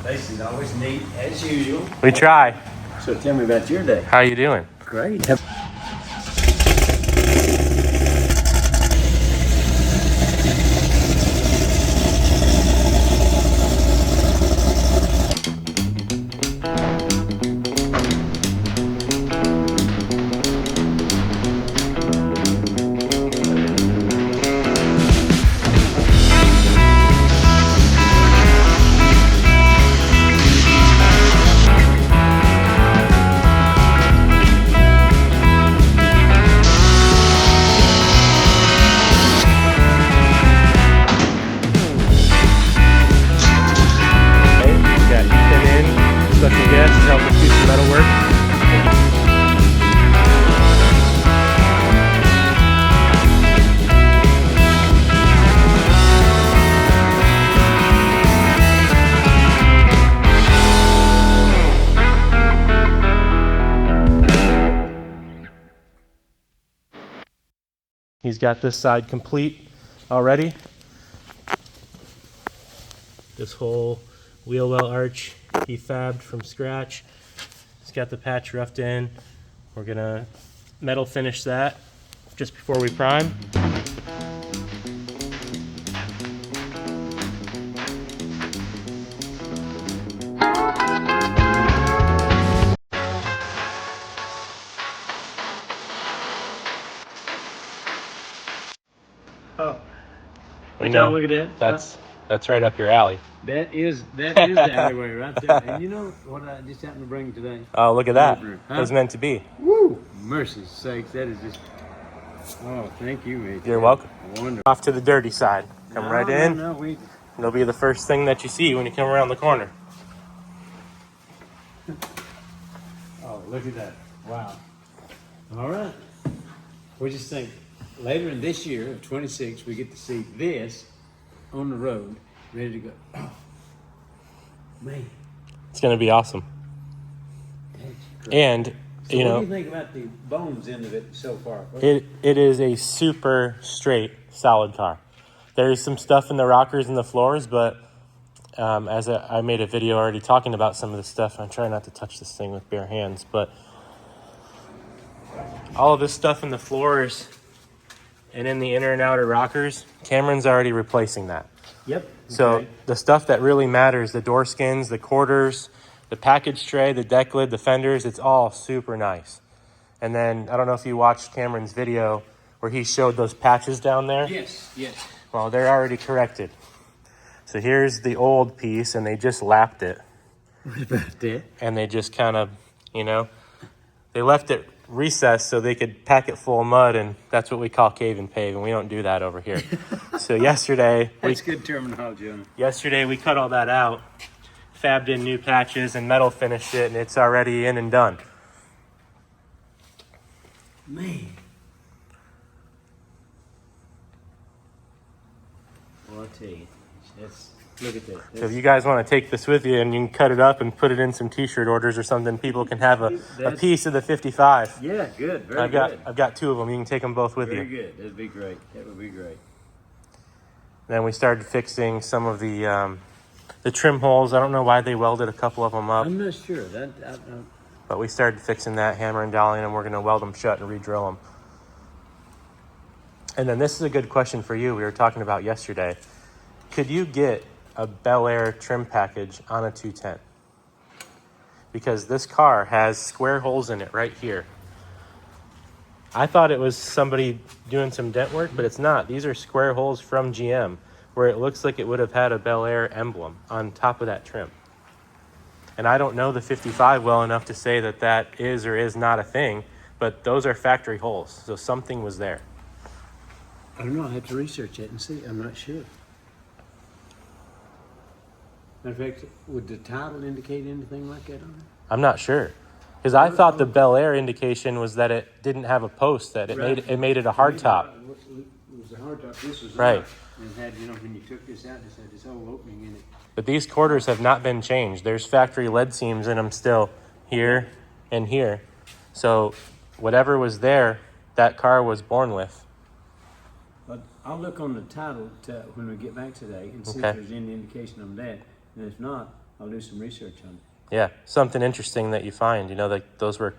Basically, always neat as usual. We try. So tell me about your day. How you doing? Great. Special guest to help us do some metal work. He's got this side complete already. This whole wheel well arch he fabbed from scratch. He's got the patch roughed in. We're gonna metal finish that just before we prime. Oh, We know. Look at that. That's right up your alley. That is the alleyway right there. And you know what I just happened to bring today? Oh, look at that. Huh? It was meant to be. Woo! Mercy's sakes, that is just. Oh, thank you, mate. You're welcome. Wonderful. Off to the dirty side. Come right in. No, It'll be the first thing that you see when you come around the corner. Oh, look at that. Wow. All right. We just think later in this year of 26, we get to see this on the road, ready to go. Oh, man. It's going to be awesome. That's great. And, So you what know, do you think about the bones end of it so far? it is a super straight, solid car. There's some stuff in the rockers and the floors, but I made a video already talking about some of the stuff. I'm trying not to touch this thing with bare hands, but all of this stuff in the floors and in the inner and outer rockers, Cameron's already replacing that. Yep. So Okay. the stuff that really matters, the door skins, the quarters, the package tray, the deck lid, the fenders, it's all super nice. And then, I don't know if you watched Cameron's video where he showed those patches down there. Yes. Well, they're already corrected. So here's the old piece, and they just lapped it. What about that? And they just kind of, they left it recessed so they could pack it full of mud, and that's what we call cave and pave, and we don't do that over here. So yesterday, That's good terminology on it. Yesterday we cut all that out, fabbed in new patches and metal finished it, and it's already in and done. Man. Well, I'll tell you, look at that. So if you guys want to take this with you and you can cut it up and put it in some t-shirt orders or something, people can have a piece of the 55. Yeah, good. Very I've got two of them. You can take them both with Very you. good. That'd be great. That would be great. Then we started fixing some of the trim holes. I don't know why they welded a couple of them up, I'm not sure. but we started fixing that, hammer and dolly, and we're going to weld them shut and re-drill them. And then this is a good question for you. We were talking about yesterday. Could you get a Bel Air trim package on a 210? Because this car has square holes in it right here. I thought it was somebody doing some dent work, but it's not. These are square holes from GM where it looks like it would have had a Bel Air emblem on top of that trim. And I don't know the 55 well enough to say that that is or is not a thing, but those are factory holes. So something was there. I don't know. I have to research it and see. I'm not sure. Matter of fact, would the title indicate anything like that on it? I'm not sure. Because I thought the Bel Air indication was that it didn't have a post, that it made it a hard top. It was a hard top. This was Right. not. And it had, when you took this out, it had this whole opening in it. But these quarters have not been changed. There's factory lead seams in them still, here and here. So whatever was there, that car was born with. But I'll look on the title when we get back today and see Okay. if there's any indication on that. And if not, I'll do some research on it. Yeah, something interesting that you find. You know, like those were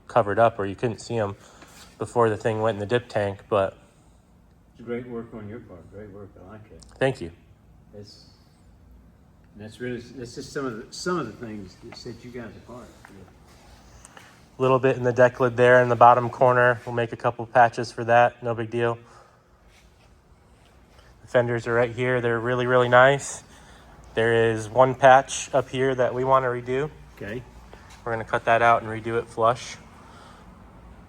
covered up or you couldn't see them before the thing went in the dip tank, but It's great work on your part. Great work. I like it. thank you. That's just some of the things that set you guys apart. A little bit in the deck lid there in the bottom corner. We'll make a couple patches for that. No big deal. The fenders are right here. They're really, really nice. There is one patch up here that we want to redo. Okay. We're going to cut that out and redo it flush.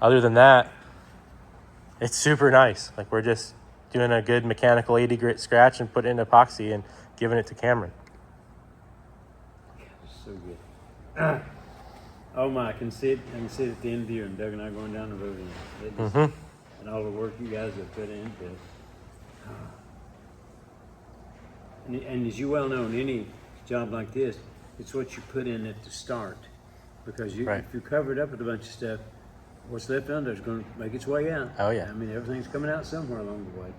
Other than that, it's super nice. Like we're just doing a good mechanical 80 grit scratch and putting in epoxy and giving it to Cameron. It's so good. Oh my, I can see it at the end of the year, and Doug and I going down the road, and all the work you guys have put into it. And as you well know, in any job like this, it's what you put in at the start, because Right. if you cover it up with a bunch of stuff, what's left under is going to make its way out. Oh, yeah. I mean, everything's coming out somewhere along the way.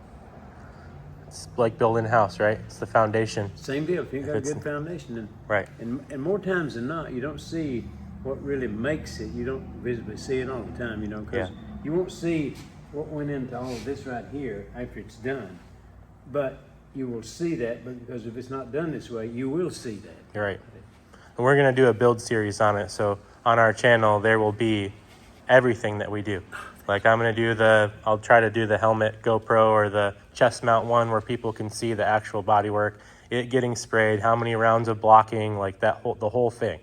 It's like building a house, right? It's the foundation. Same deal. If you've got a If it's- good foundation, Right. and more times than not, you don't see what really makes it. You don't visibly see it all the time, you know, because Yeah. you won't see what went into all of this right here after it's done. But you will see that, but because if it's not done this way, you will see that. You're right. And we're going to do a build series on it. So on our channel, there will be everything that we do. Like I'm going to I'll try to do the helmet GoPro or the chest mount one where people can see the actual body work, it getting sprayed, how many rounds of blocking, like the whole thing.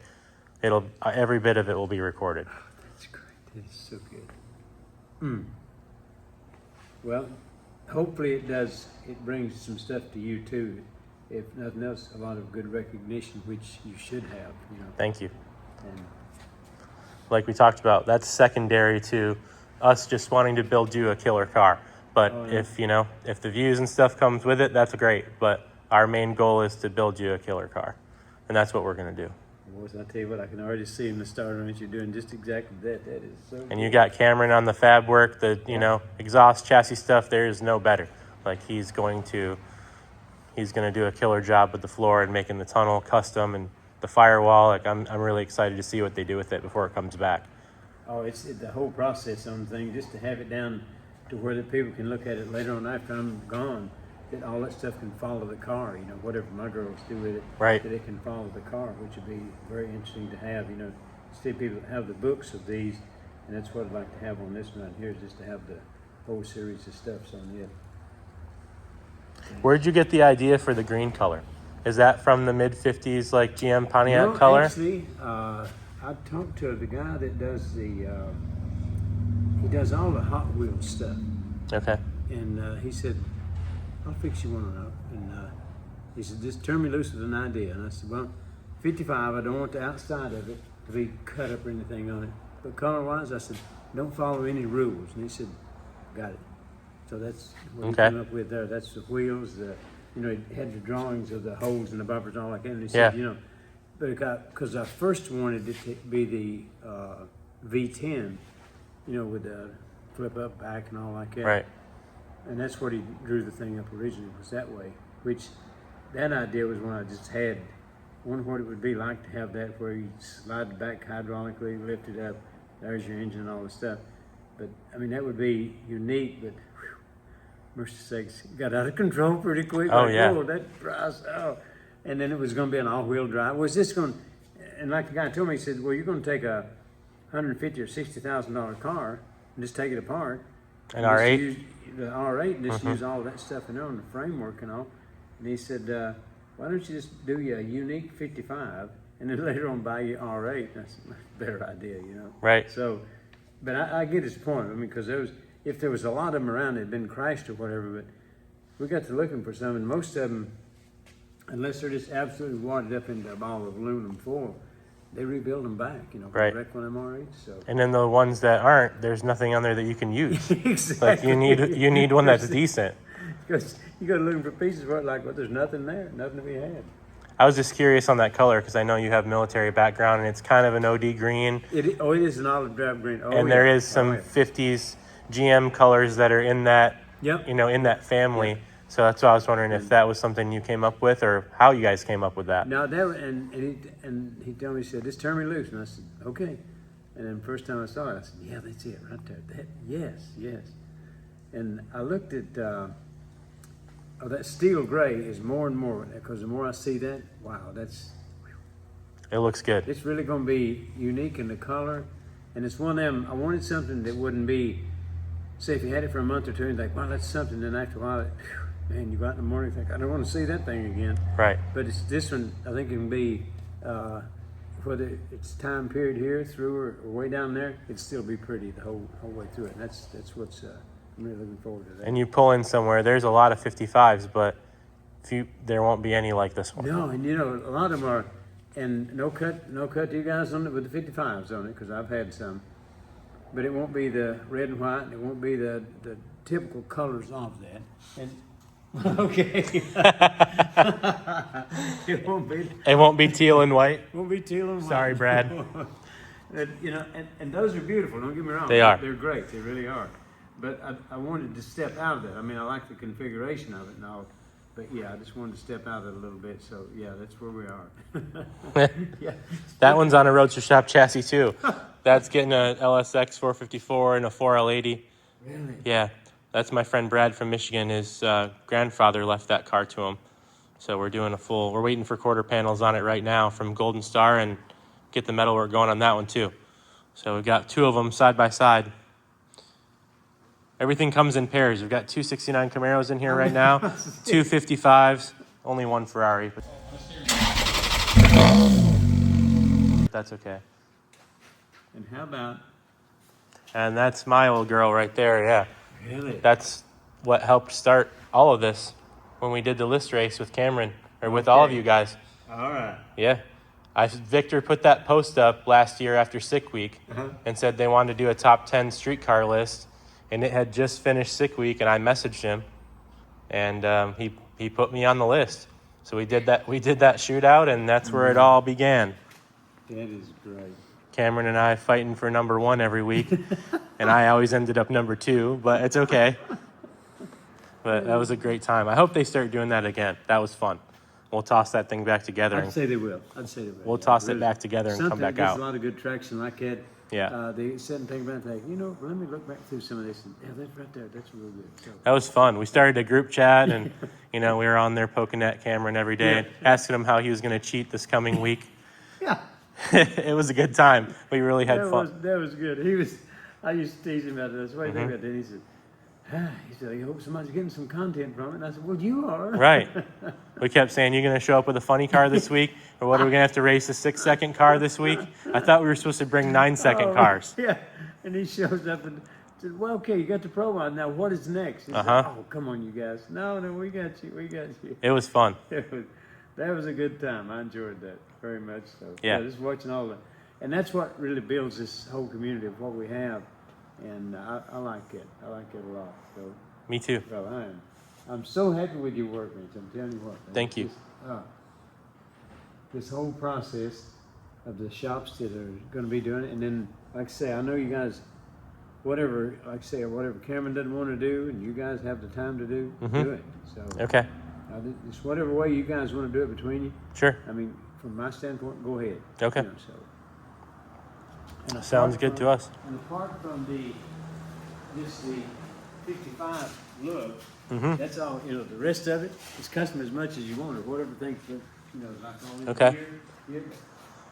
Every bit of it will be recorded. That's great. It's so good. Well, hopefully it brings some stuff to you too. If nothing else, a lot of good recognition, which you should have, you know. Thank you. And Like we talked about, that's secondary to us just wanting to build you a killer car. But Oh, yeah. if the views and stuff comes with it, that's great. But our main goal is to build you a killer car. And that's what we're going to do. boys, I tell you what, I can already see in the starter that you're doing just exactly that. That is so And you got Cameron on the fab work, exhaust chassis stuff. There is no better. Like he's going to do a killer job with the floor and making the tunnel custom and the firewall. Like I'm really excited to see what they do with it before it comes back. Oh, it's the whole process on the thing, just to have it down to where the people can look at it later on after I'm gone, that all that stuff can follow the car, you know, whatever my girls do with it, Right. that it can follow the car, which would be very interesting to have, you know, see people that have the books of these, and that's what I'd like to have on this one right here, is just to have the whole series of stuffs on it. Where'd you get the idea for the green color? Is that from the mid-50s, like GM Pontiac No, color? Actually, I talked to the guy that does he does all the Hot Wheels stuff. Okay. And he said, I'll fix you one up. And he said, just turn me loose with an idea. And I said, well, 55, I don't want the outside of it to be cut up or anything on it. But color-wise, I said, don't follow any rules. And he said, got it. So that's what he Okay. came up with there. That's the wheels. He had the drawings of the holes and the bumpers and all like that. And he Yeah. said, but because I first wanted it to be the V10, with the flip up back and all like that. Right. And that's what he drew the thing up originally, was that way. Which, that idea was one I just had. Wonder what it would be like to have that where you slide the back hydraulically, lift it up, there's your engine and all this stuff. But, I mean, that would be unique, but whew, mercy sakes, it got out of control pretty quick. Oh, like, yeah. whoa, that price, oh. And then it was going to be an all-wheel drive. Was this going? And like the guy told me, he said, "Well, you're going to take a $150,000 or $60,000 car and just take it apart, An and just R8? use the R8, and just use all of that stuff in there on the framework and all." And he said, "Why don't you just do you a unique 55, and then later on buy you R8?" That's a better idea, Right. So, but I get his point. I mean, because if there was a lot of them around that had been crashed or whatever, but we got to looking for some, and most of them, unless they're just absolutely wadded up into a ball of aluminum foil, they rebuild them back, Right. correct on MRH. So And then the ones that aren't, there's nothing on there that you can use. exactly. Like you need one that's decent. Because you go looking for pieces where there's nothing there, nothing to be had. I was just curious on that color because I know you have military background and it's kind of an OD green. It is an olive drab green. Oh, And yeah. there is some Oh, yeah. 50s GM colors that are in that, Yep. in that family. So that's why I was wondering if that was something you came up with or how you guys came up with that. No, and he told me, he said, just turn me loose. And I said, okay. And then first time I saw it, I said, yeah, that's it right there. Yes. And I looked at, that steel gray is more and more, because the more I see that, wow, It looks good. it's really going to be unique in the color. And it's one of them, I wanted something that wouldn't be, say if you had it for a month or two and you think, wow, that's something, then after a while, man, you go out in the morning and think, I don't want to see that thing again. Right. But it's this one, I think it can be, whether it's time period here through or way down there, it'd still be pretty the whole way through it. And that's what's, I'm really looking forward to that. And you pull in somewhere, there's a lot of 55s, but there won't be any like this one. No, and you know, a lot of them are, and no cut to you guys on it with the 55s on it, because I've had some. But it won't be the red and white, and it won't be the typical colors of that. And okay. It won't be. It won't be teal and white. Won't be teal and white. Sorry, Brad. You know, and those are beautiful. Don't get me wrong. They are. They're great. They really are. But I wanted to step out of that. I mean, I like the configuration of it and all. But yeah, I just wanted to step out of it a little bit. So yeah, that's where we are. Yeah. That one's on a Roadster Shop chassis too. That's getting a LSX 454 and a 4L80. Really? Yeah, that's my friend Brad from Michigan. His grandfather left that car to him. So we're waiting for quarter panels on it right now from Golden Star and get the metalwork going on that one too. So we've got two of them side by side. Everything comes in pairs. We've got two 69 Camaros in here right now, two 55s, only one Ferrari. But that's okay. And how about? And that's my old girl right there, yeah. Really? That's what helped start all of this when we did the list race with Cameron, or with all of you guys. All right. Yeah. Victor put that post up last year after Sick Week and said they wanted to do a top 10 streetcar list. And it had just finished Sick Week, and I messaged him, and he put me on the list. So we did that shootout, and that's where it all began. That is great. Cameron and I fighting for number 1 every week, and I always ended up number 2, but it's okay. But that was a great time. I hope they start doing that again. That was fun. We'll toss that thing back together. I'd say they will. We'll toss it back together and come back out. There's a lot of good traction like that. Yeah. They sit and think about it, like, let me look back through some of this. And, yeah, that's right there. That's real good. So, that was fun. We started a group chat, and we were on there poking at Cameron every day, asking him how he was going to cheat this coming week. Yeah. It was a good time. We really had fun. That was good. I used to tease him about this. What do you think about that? He said, I hope somebody's getting some content from it. And I said, well, you are. Right. We kept saying, you're going to show up with a funny car this week? Or what, are we going to have to race a 6-second car this week? I thought we were supposed to bring 9-second cars. Yeah. And he shows up and said, well, okay, you got the pro on. Now, what is next? He said, oh, come on, you guys. No, we got you. It was fun. That was a good time. I enjoyed that very much. So, yeah, just watching all that. And that's what really builds this whole community of what we have. And I like it. I like it a lot. So, me too. Well, I'm so happy with your work, Mitch. I'm telling you what. Thank you. This whole process of the shops that are going to be doing it, and then, like I say, I know you guys, whatever Cameron doesn't want to do, and you guys have the time to do, do it. So okay. Just whatever way you guys want to do it between you. Sure. I mean, from my standpoint, go ahead. Okay. And sounds good to us. And apart from the 55 look, that's all. The rest of it is custom as much as you want, or whatever things like all in here.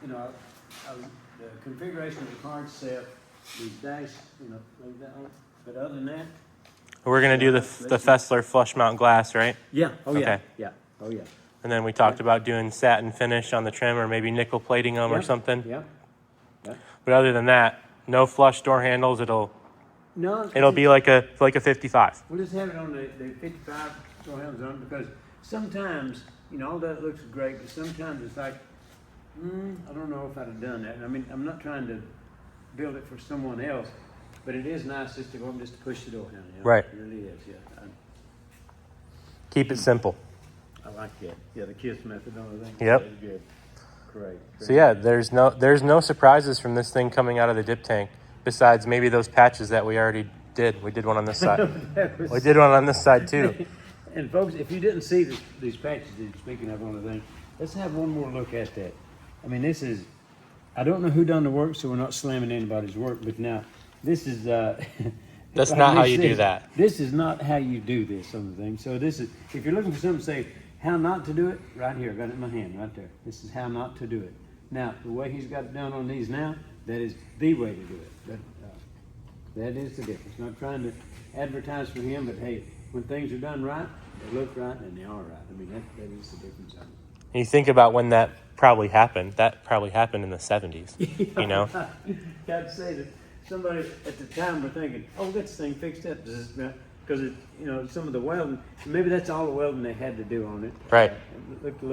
The configuration of the car itself, these dash, like that. But other than that, we're gonna do the Fessler flush mount glass, right? Yeah. Oh yeah. Okay. Yeah. Oh yeah. And then we talked about doing satin finish on the trim, or maybe nickel plating them or something. Yeah. But other than that, no flush door handles. It'll be like a 55. We'll just have it on the 55 door handles on it, because sometimes all that looks great, but sometimes it's like, I don't know if I'd have done that. I mean, I'm not trying to build it for someone else, but it is nice just to go up and just to push the door down. Right. It really is. Yeah. Keep it simple. I like that. Yeah, the KISS method and everything. Yep. That's good. Great. So yeah, there's no surprises from this thing coming out of the dip tank, besides maybe those patches that we already did. We did one on this side. We did one on this side too. And folks, if you didn't see these patches that you're speaking of on the thing, let's have one more look at that. I mean, this is, I don't know who done the work, so we're not slamming anybody's work, but now, this is, That's like not how Mitch you do said, that. This is not how you do this on the thing. So this is, if you're looking for something to say, how not to do it, right here, got it in my hand, right there. This is how not to do it. Now, the way he's got it done on these now, that is the way to do it. That is the difference. Not trying to advertise for him, but hey, when things are done right, they look right and they are right. I mean, that is the difference of it. And you think about when that probably happened. That probably happened in the 70s, you know? Got to say that somebody at the time were thinking, oh, get this thing fixed up. Because, you know, some of the welding, maybe that's all the welding they had to do on it. Right. It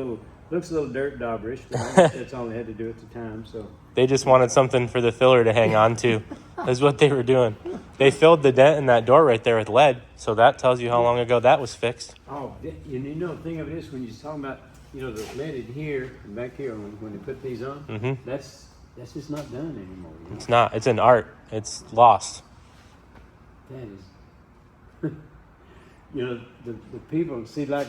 looks a little dirt dauberish, but that's all they had to do at the time. So They just wanted something for the filler to hang on to. That's what they were doing. They filled the dent in that door right there with lead, so that tells you how long ago that was fixed. oh, you know, the thing of it is when you're talking about, you know, the lead in here and back here when they put these on, that's just not done anymore. You know? It's not. It's an art. It's lost. That is, you know, the people see like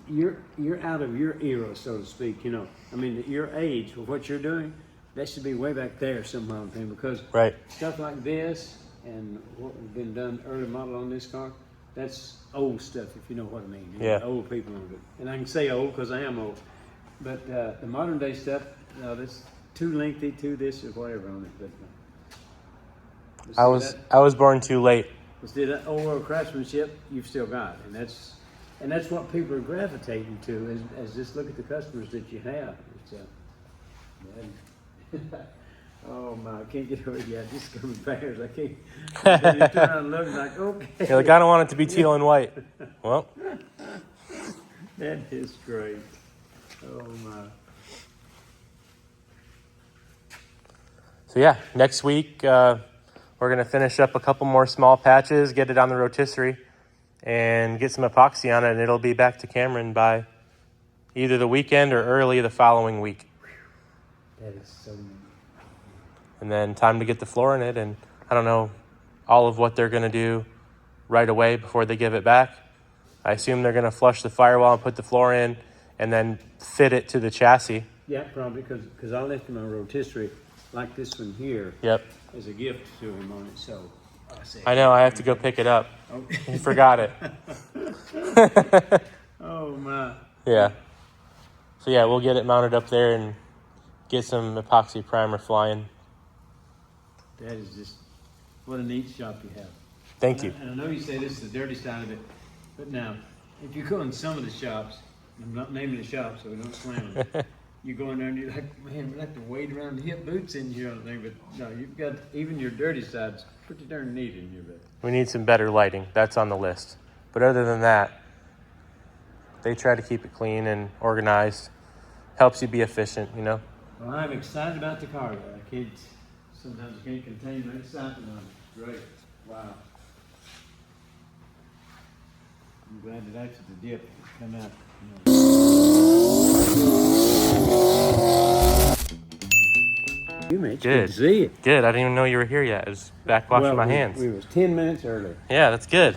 you're out of your era, so to speak. You know, I mean, your age for what you're doing, that should be way back there somehow. I'm thinking because Right. stuff like this and what has been done early model on this car, that's old stuff, if you know what I mean. You know, Yeah. old people on it, and I can say old because I am old. But the modern day stuff, that's too lengthy, too this or whatever on it. But I was born too late. see that old world craftsmanship you've still got, and that's what people are gravitating to. As just look at the customers that you have. Oh my, I can't get over it yet. Just coming bears. I can't. You turn around and look like, okay. You're like, I don't want it to be teal and white. Well, That is great. Oh my. so yeah, next week we're going to finish up a couple more small patches, get it on the rotisserie, and get some epoxy on it, and it'll be back to Cameron by either the weekend or early the following week. That is so neat. And then time to get the floor in it, and I don't know all of what they're going to do right away before they give it back. I assume they're going to flush the firewall and put the floor in and then fit it to the chassis. Yeah, probably because I left him a rotisserie like this one here. Yep. As a gift to him on it. So I know, I have to go pick it up. Okay. He forgot it. Oh my. Yeah. So yeah, we'll get it mounted up there and get some epoxy primer flying. That is just what a neat shop you have. Thank you. And I know you say this is the dirty side of it, but now, if you go in some of the shops, I'm not naming the shops so we don't slam them, you go in there and you're like, man, we like to wade around the hip boots in here on the thing, but no, you've got even your dirty side's pretty darn neat in here. But We need some better lighting. That's on the list. But other than that, they try to keep it clean and organized. Helps you be efficient, you know? well, I'm excited about the car. Sometimes I can't contain my excitement on it. Great. Wow. I'm glad that after the dip come out. You made good to see it. Good. I didn't even know you were here yet. I was back washing my hands. We was 10 minutes early. Yeah, that's good.